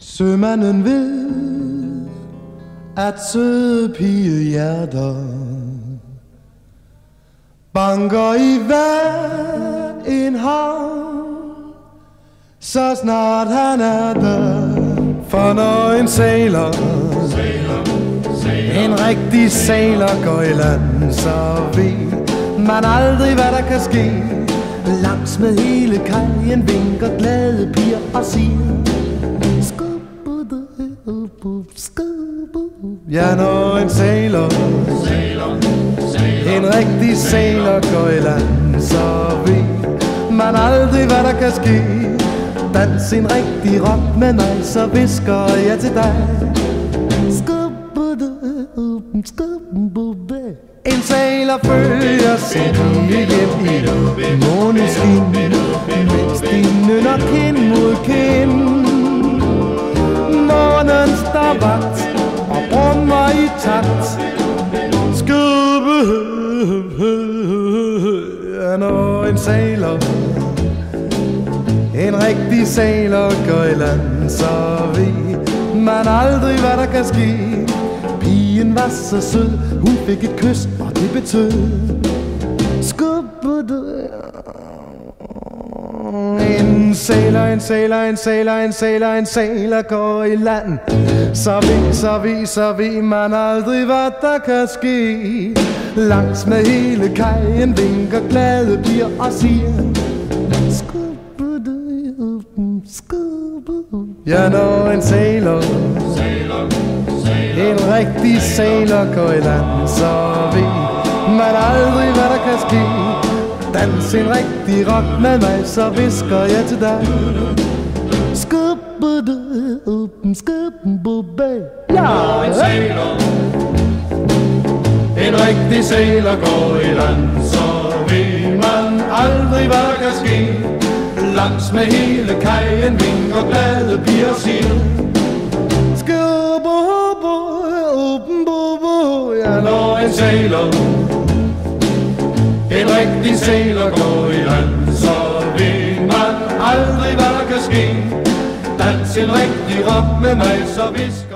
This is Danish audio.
Sømanden ved, at søde pigehjerter banker i hver en havn, så snart han er der. For når en sailor, en rigtig sailor går i land, så ved man aldrig, hvad der kan ske. Langs med hele kajen vinker glade piger og siger: ja, når en sailor, en rigtig sailor går i land, så ved man aldrig, hvad der kan ske. Dans en rigtig rock med mig, så visker jeg til dig: en sailor følger sin hjem i måneskin, mens de nynner kind mod kind. Månen står vagt og brummer i takt. Når en sailor, en rigtig sailor går i land, så ved man aldrig, hvad der kan ske. Pigen var så sød, hun fik et kys, og det betød en sailor, en sailor, en sailor, en sailor, en sailor går i land, så ved man aldrig, hvad der kan ske. Langs med hele kajen vinker glade piger og siger: ja, når en sailor, en rigtig sailor går i land, så ved man aldrig, hvad der kan ske. Dans en rigtig rock med mig, så visker jeg til dig: Når en sailor, en rigtig sailor går i land, så ved man aldrig, hvad der kan ske. Langs med hele kajen vinker glade piger og siger: ja, når en sailor, en rigtig sailor går i land, så ved man aldrig, hvad der kan ske. Dans en rigtig rock med mig, så visker